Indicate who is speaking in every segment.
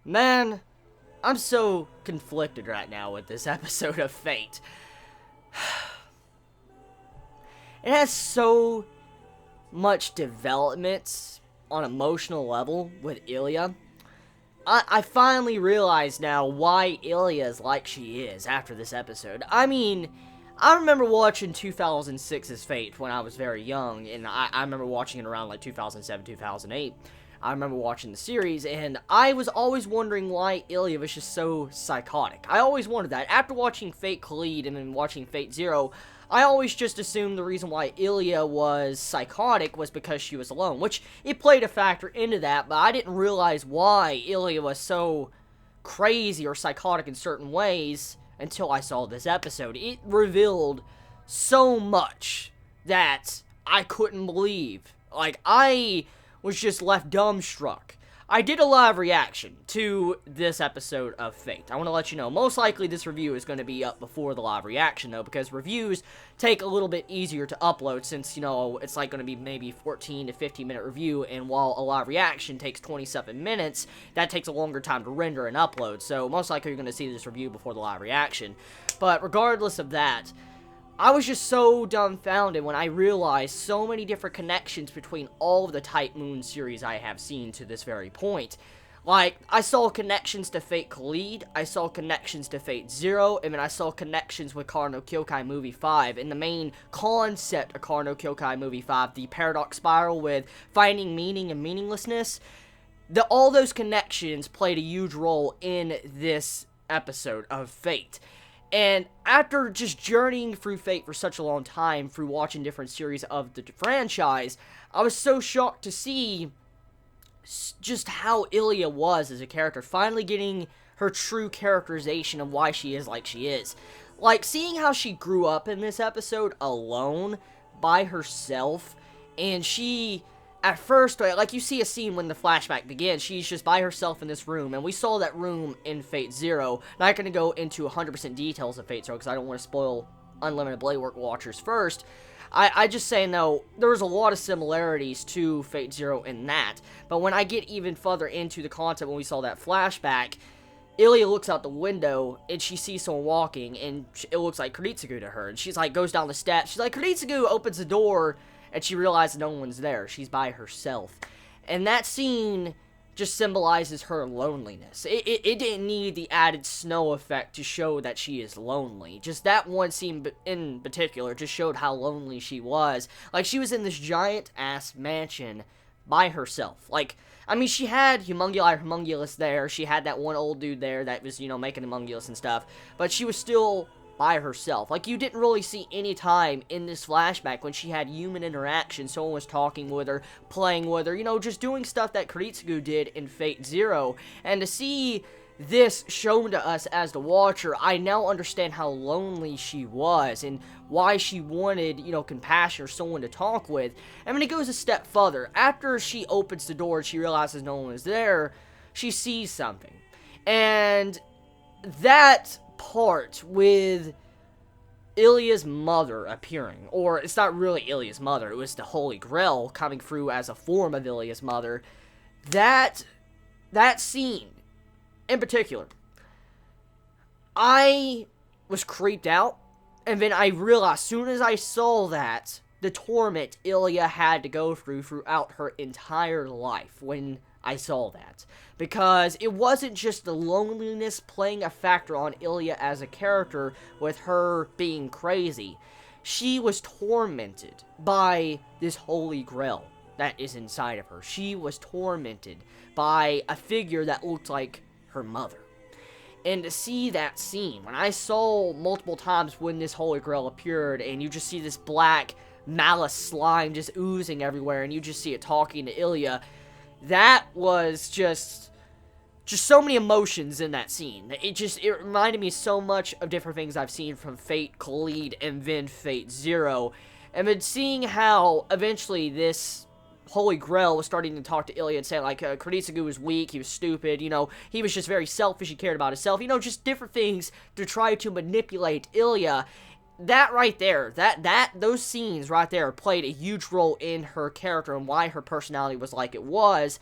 Speaker 1: Man, I'm so conflicted right now with this episode of Fate. It has so much development on emotional level with Ilia. I finally realize now why Ilia is like she is after this episode. I mean, I remember watching 2006's Fate when I was very young, and I remember watching it around like 2007, 2008. I remember watching the series, and I was always wondering why Ilia was just so psychotic. I always wondered that. After watching Fate Khalid and then watching Fate Zero, I always just assumed the reason why Ilia was psychotic was because she was alone, which it played a factor into that, but I didn't realize why Ilia was so crazy or psychotic in certain ways until I saw this episode. It revealed so much that I couldn't believe. Like, I was just left dumbstruck. I did a live reaction to this episode of Fate. I want to let you know, most likely this review is going to be up before the live reaction, though, because reviews take a little bit easier to upload since, you know, it's like going to be maybe 14 to 15 minute review, and while a live reaction takes 27 minutes, that takes a longer time to render and upload, so most likely you're going to see this review before the live reaction. But regardless of that, I was just so dumbfounded when I realized so many different connections between all of the Type Moon series I have seen to this very point. Like, I saw connections to Fate Khalid, I saw connections to Fate Zero, and then I saw connections with Kara no Kyokai Movie 5, and the main concept of Kara no Kyokai Movie 5, the paradox spiral with finding meaning and meaninglessness, all those connections played a huge role in this episode of Fate. And after just journeying through Fate for such a long time, through watching different series of the franchise, I was so shocked to see just how Ilia was as a character, finally getting her true characterization of why she is like she is. Like, seeing how she grew up in this episode alone, by herself, and she, at first, like, you see a scene when the flashback begins, she's just by herself in this room, and we saw that room in Fate Zero. Not going to go into 100% details of Fate Zero, because I don't want to spoil Unlimited Blade Work watchers first. I just say, no, there's a lot of similarities to Fate Zero in that, but when I get even further into the content when we saw that flashback, Ilia looks out the window, and she sees someone walking, and it looks like Kuritsugu to her, and she's like, goes down the steps, she's like, Kuritsugu, opens the door, and she realizes no one's there. She's by herself. And that scene just symbolizes her loneliness. It didn't need the added snow effect to show that she is lonely. Just that one scene in particular just showed how lonely she was. Like, she was in this giant-ass mansion by herself. Like, I mean, she had Humongulus there. She had that one old dude there that was, you know, making Humongulus and stuff. But she was still by herself. Like, you didn't really see any time in this flashback when she had human interaction. Someone was talking with her, playing with her, you know, just doing stuff that Kuritsugu did in Fate Zero. And to see this shown to us as the watcher, I now understand how lonely she was and why she wanted, you know, compassion or someone to talk with. And when it goes a step further, after she opens the door and she realizes no one is there, she sees something. And that part with Ilia's mother appearing, or it's not really Ilia's mother, it was the Holy Grail coming through as a form of Ilia's mother, that scene in particular, I was creeped out, and then I realized, as soon as I saw that, the torment Ilia had to go through throughout her entire life when I saw that. Because it wasn't just the loneliness playing a factor on Ilia as a character with her being crazy. She was tormented by this Holy Grail that is inside of her. She was tormented by a figure that looked like her mother. And to see that scene, when I saw multiple times when this Holy Grail appeared, and you just see this black malice slime just oozing everywhere, and you just see it talking to Ilia, that was just so many emotions in that scene. It reminded me so much of different things I've seen from Fate Khalid and then Fate Zero. And then seeing how eventually this Holy Grail was starting to talk to Ilia and say, like, Kuritsugu was weak, he was stupid, you know, he was just very selfish, he cared about himself, you know, just different things to try to manipulate Ilia. That right there, those scenes right there played a huge role in her character and why her personality was like it was.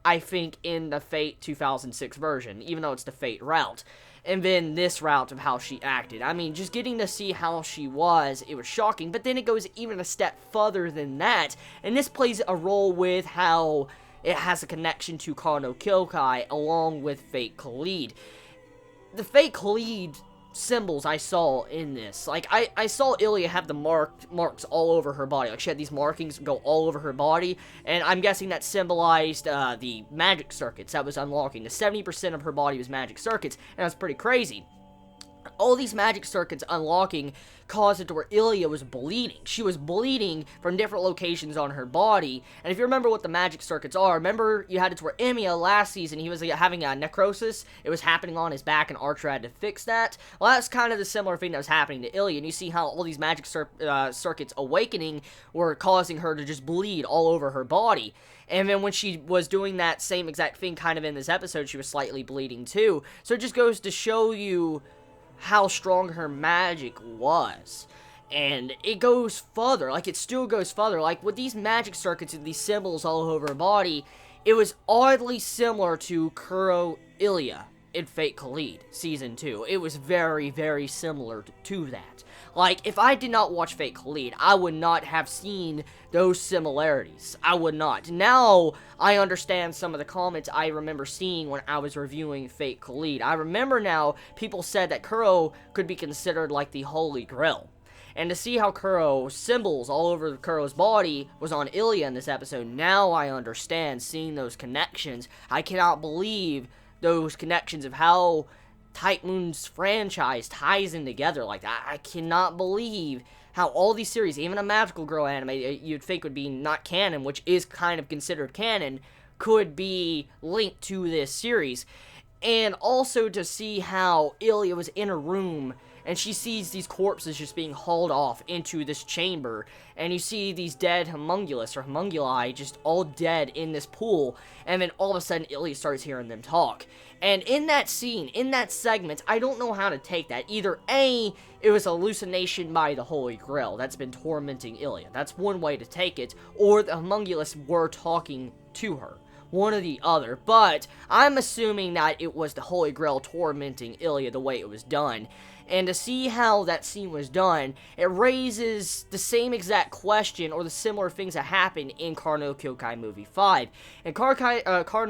Speaker 1: I think, in the Fate 2006 version, even though it's the Fate route. And then this route of how she acted. I mean, just getting to see how she was, it was shocking. But then it goes even a step further than that. And this plays a role with how it has a connection to Kano Kyokai along with Fate Khalid. The Fate Khalid symbols I saw in this, like, I saw Ilia have the marks all over her body. Like, she had these markings go all over her body, and I'm guessing that symbolized the magic circuits that was unlocking. The 70% of her body was magic circuits, and that's pretty crazy. All these magic circuits unlocking caused it to where Ilia was bleeding. She was bleeding from different locations on her body. And if you remember what the magic circuits are, remember you had it to where Emiya last season, he was having a necrosis. It was happening on his back, and Archer had to fix that. Well, that's kind of the similar thing that was happening to Ilia. And you see how all these magic circuits awakening were causing her to just bleed all over her body. And then when she was doing that same exact thing kind of in this episode, she was slightly bleeding too. So it just goes to show you how strong her magic was. And it goes further, like, it still goes further. Like, with these magic circuits and these symbols all over her body, it was oddly similar to Kuro Ilia in Fate Khalid Season 2. It was very, very similar to that. Like, if I did not watch Fate Khalid, I would not have seen those similarities. I would not. Now, I understand some of the comments I remember seeing when I was reviewing Fate Khalid. I remember now, people said that Kuro could be considered like the Holy Grail. And to see how Kuro, symbols all over Kuro's body, was on Ilia in this episode, now I understand seeing those connections. I cannot believe those connections of how Type Moon's franchise ties in together like that. I cannot believe how all these series, even a Magical Girl anime you'd think would be not canon, which is kind of considered canon, could be linked to this series. And also to see how Ilia was in a room and she sees these corpses just being hauled off into this chamber, and you see these dead homunculus or homunculi just all dead in this pool, and then all of a sudden Ilia starts hearing them talk. And in that scene, in that segment, I don't know how to take that. Either A, it was a hallucination by the Holy Grail that's been tormenting Ilia. That's one way to take it. Or the homunculus were talking to her. One or the other. But I'm assuming that it was the Holy Grail tormenting Ilia the way it was done. And to see how that scene was done, it raises the same exact question or the similar things that happened in Kano Kyokai Movie 5. In Kano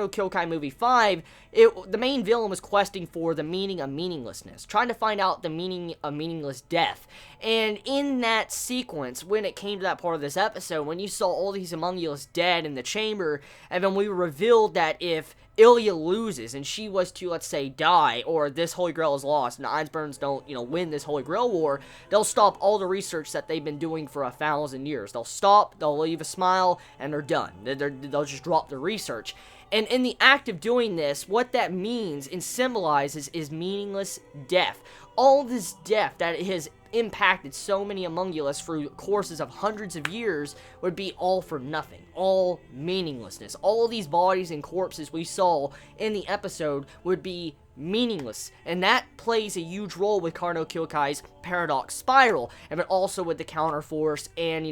Speaker 1: Kyokai Movie 5, the main villain was questing for the meaning of meaninglessness, trying to find out the meaning of meaningless death. And in that sequence, when it came to that part of this episode, when you saw all these homunculus dead in the chamber, and then we revealed that if Ilia loses and she was to, let's say, die, or this Holy Grail is lost and the Einsburns don't, win this Holy Grail war, they'll stop all the research that they've been doing for 1,000 years. They'll stop, they'll leave a smile, and they're done. They'll just drop the research. And in the act of doing this, what that means and symbolizes is meaningless death. All this death that has impacted so many homunculus through courses of hundreds of years would be all for nothing, all meaninglessness. All these bodies and corpses we saw in the episode would be meaningless, and that plays a huge role with Kano Kyokai's paradox spiral, and but also with the counter force and,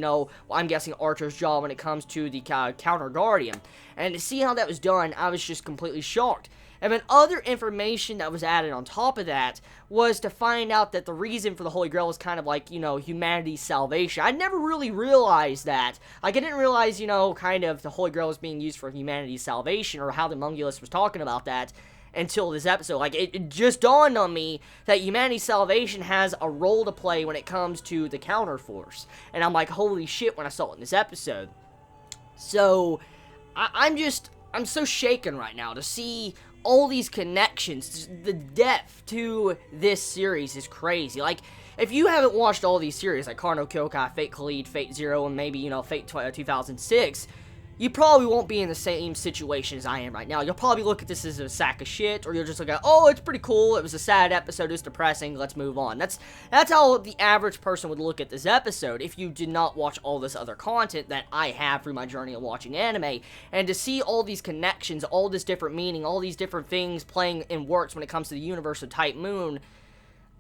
Speaker 1: I'm guessing Archer's job when it comes to the counter guardian. And to see how that was done, I was just completely shocked. And then other information that was added on top of that was to find out that the reason for the Holy Grail was kind of like, humanity's salvation. I never really realized that. Like, I didn't realize, kind of the Holy Grail was being used for humanity's salvation, or how the homunculus was talking about that until this episode. Like, it just dawned on me that humanity's salvation has a role to play when it comes to the counter force. And I'm like, holy shit, when I saw it in this episode. So, I'm so shaken right now to see all these connections. The depth to this series is crazy. Like, if you haven't watched all these series, like Kano Kyokai, Fate Khalid, Fate Zero, and maybe, Fate 2006, you probably won't be in the same situation as I am right now. You'll probably look at this as a sack of shit, or you'll just look at, oh, it's pretty cool, it was a sad episode, it's depressing, let's move on. That's how the average person would look at this episode if you did not watch all this other content that I have through my journey of watching anime. And to see all these connections, all this different meaning, all these different things playing in works when it comes to the universe of Type Moon,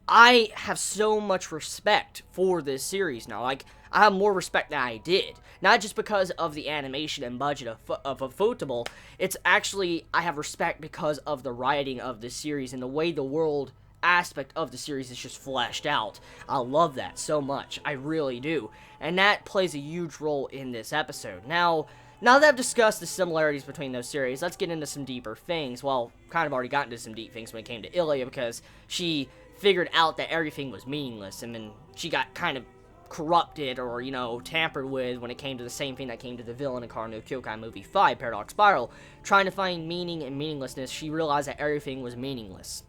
Speaker 1: I have so much respect for this series now. Like, I have more respect than I did. Not just because of the animation and budget of Ufotable. It's actually, I have respect because of the writing of this series and the way the world aspect of the series is just fleshed out. I love that so much. I really do. And that plays a huge role in this episode. Now that I've discussed the similarities between those series, let's get into some deeper things. Well, kind of already got into some deep things when it came to Ilia, because she figured out that everything was meaningless, and then she got kind of corrupted or, tampered with when it came to the same thing that came to the villain in Kara no Kyokai Movie 5, Paradox Spiral. Trying to find meaning and meaninglessness, she realized that everything was meaningless.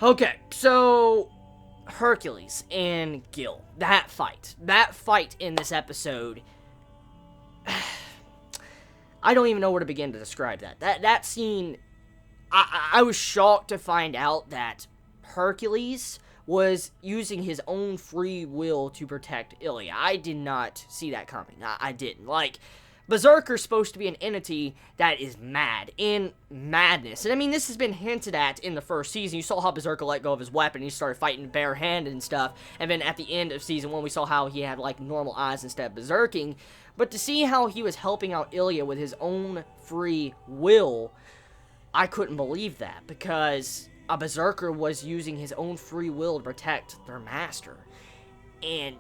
Speaker 1: Okay, so Hercules and Gil. That fight in this episode, I don't even know where to begin to describe that. That scene, I was shocked to find out that Hercules was using his own free will to protect Ilia. I did not see that coming. I didn't. Like, Berserker's supposed to be an entity that is mad, in madness. And I mean, this has been hinted at in the first season. You saw how Berserker let go of his weapon, he started fighting barehanded and stuff. And then at the end of season 1, we saw how he had, like, normal eyes instead of berserking. But to see how he was helping out Ilia with his own free will, I couldn't believe that, because a Berserker was using his own free will to protect their master. And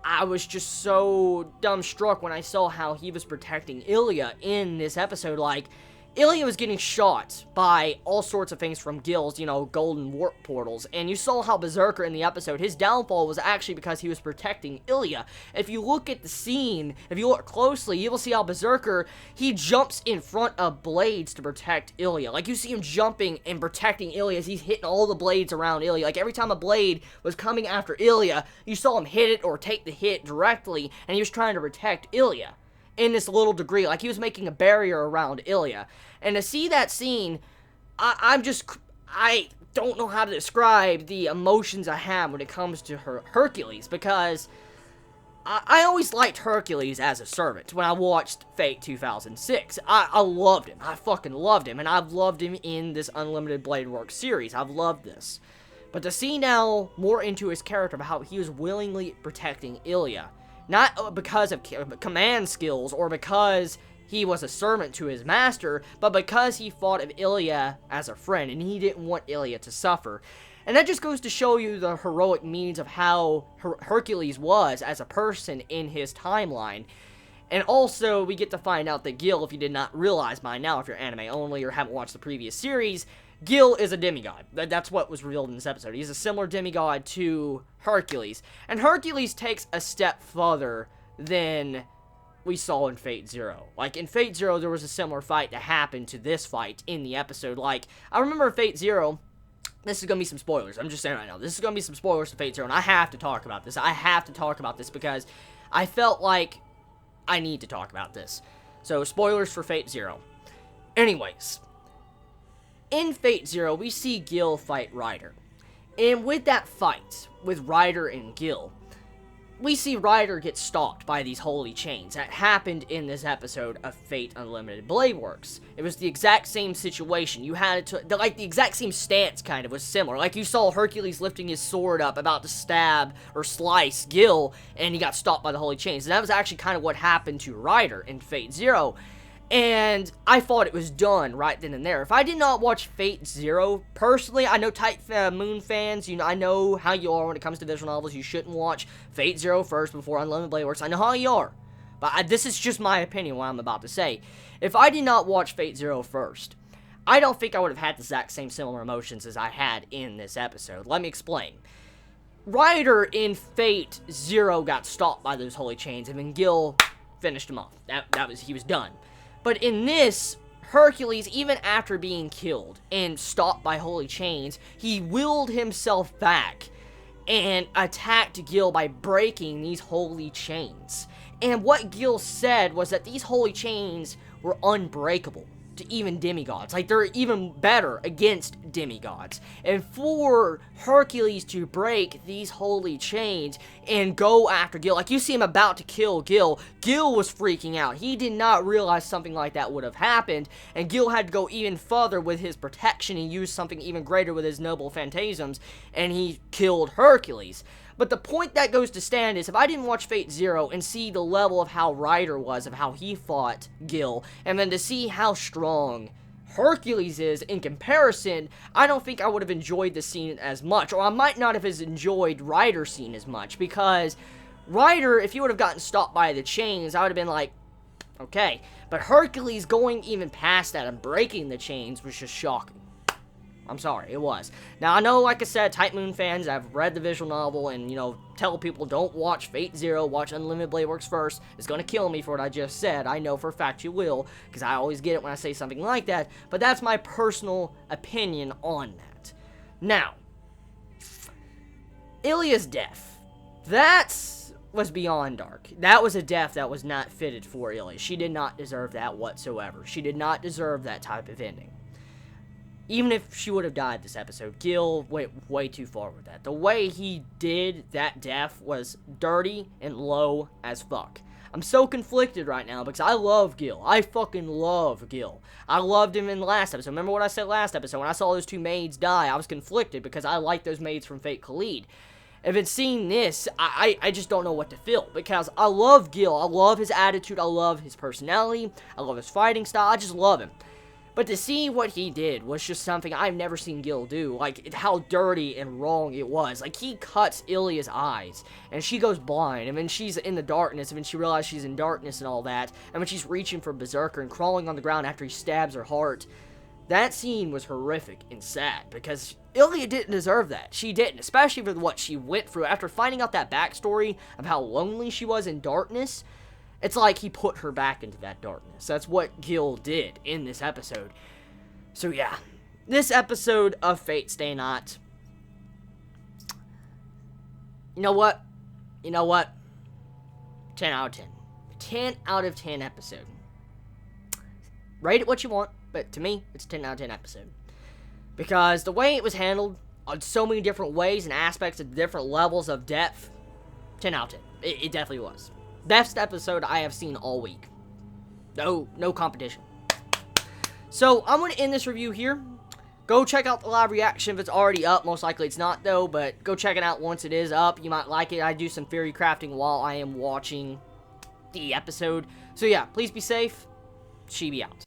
Speaker 1: I was just so dumbstruck when I saw how he was protecting Ilia in this episode. Like, Ilia was getting shot by all sorts of things from Gil's, golden warp portals. And you saw how Berserker in the episode, his downfall was actually because he was protecting Ilia. If you look at the scene, if you look closely, you will see how Berserker, he jumps in front of blades to protect Ilia. Like, you see him jumping and protecting Ilia as he's hitting all the blades around Ilia. Like, every time a blade was coming after Ilia, you saw him hit it or take the hit directly, and he was trying to protect Ilia in this little degree. Like, he was making a barrier around Ilia. And to see that scene, I don't know how to describe the emotions I have when it comes to Hercules, because I always liked Hercules as a servant when I watched Fate 2006. I loved him. I fucking loved him. And I've loved him in this Unlimited Blade Works series. I've loved this. But to see now more into his character, about how he was willingly protecting Ilia, not because of command skills or because he was a servant to his master, but because he thought of Ilia as a friend, and he didn't want Ilia to suffer. And that just goes to show you the heroic means of how Hercules was as a person in his timeline. And also, we get to find out that Gil, if you did not realize by now, if you're anime only or haven't watched the previous series, Gil is a demigod. That's what was revealed in this episode. He's a similar demigod to Hercules. And Hercules takes a step further than we saw in Fate Zero. Like, in Fate Zero, there was a similar fight that happened to this fight in the episode. Like, I remember in Fate Zero, this is going to be some spoilers. I'm just saying right now, this is going to be some spoilers to Fate Zero, and I have to talk about this. I have to talk about this because I felt like I need to talk about this. So, spoilers for Fate Zero. Anyways, in Fate Zero, we see Gil fight Ryder. And with that fight, with Ryder and Gil, we see Ryder get stalked by these holy chains. That happened in this episode of Fate Unlimited Blade Works. It was the exact same situation. You had it to, like, the exact same stance, kind of, was similar. Like, you saw Hercules lifting his sword up, about to stab or slice Gil, and he got stopped by the holy chains. And that was actually kind of what happened to Ryder in Fate Zero. And I thought it was done right then and there. If I did not watch Fate Zero, personally, I know Moon fans, I know how you are when it comes to visual novels. You shouldn't watch Fate Zero first before Unlimited Blade Works. I know how you are. But this is just my opinion, what I'm about to say. If I did not watch Fate Zero first, I don't think I would have had the exact same similar emotions as I had in this episode. Let me explain. Ryder in Fate Zero got stopped by those holy chains, and then Gil finished him off. He was done. But in this, Hercules, even after being killed and stopped by holy chains, he willed himself back and attacked Gil by breaking these holy chains. And what Gil said was that these holy chains were unbreakable. to even demigods. Like, they're even better against demigods. And for Hercules to break these holy chains and go after Gil, like, you see him about to kill Gil. Gil was freaking out. He did not realize something like that would have happened, and Gil had to go even further with his protection and use something even greater with his noble phantasms, and he killed Hercules. But the point that goes to stand is, if I didn't watch Fate Zero and see the level of how Ryder was, of how he fought Gil, and then to see how strong Hercules is in comparison, I don't think I would have enjoyed the scene as much, or I might not have enjoyed Ryder's scene as much, because Ryder, if he would have gotten stopped by the chains, I would have been like, okay. But Hercules going even past that and breaking the chains was just shocking. I'm sorry, it was. Now, I know, like I said, Type Moon fans have read the visual novel and, you know, tell people don't watch Fate Zero, watch Unlimited Blade Works first. It's going to kill me for what I just said. I know for a fact you will, because I always get it when I say something like that. But that's my personal opinion on that. Now, Ilias' death. That was beyond dark. That was a death that was not fitted for Ilias. She did not deserve that whatsoever. She did not deserve that type of ending. Even if she would have died this episode, Gil went way too far with that. The way he did that death was dirty and low as fuck. I'm so conflicted right now because I love Gil. I fucking love Gil. I loved him in the last episode. Remember what I said last episode? When I saw those two maids die, I was conflicted because I like those maids from Fate Khalid. If it's seeing this, I just don't know what to feel, because I love Gil. I love his attitude. I love his personality. I love his fighting style. I just love him. But to see what he did was just something I've never seen Gil do. Like, how dirty and wrong it was. Like, he cuts Ilias' eyes, and she goes blind, and then she's in the darkness, and then she realizes she's in darkness and all that, and when she's reaching for Berserker and crawling on the ground after he stabs her heart. That scene was horrific and sad, because Ilias didn't deserve that. She didn't, especially for what she went through after finding out that backstory of how lonely she was in darkness. It's like he put her back into that darkness. That's what Gil did in this episode. So yeah, this episode of Fate Stay Not. You know what? 10 out of 10. 10 out of 10 episode. Rate it what you want, but to me, it's a 10 out of 10 episode. Because the way it was handled on so many different ways and aspects of different levels of depth, 10 out of 10. It definitely was. Best episode I have seen all week. No competition. So, I'm going to end this review here. Go check out the live reaction if it's already up. Most likely it's not, though, but go check it out once it is up. You might like it. I do some theory crafting while I am watching the episode. So, yeah, please be safe. Chibi out.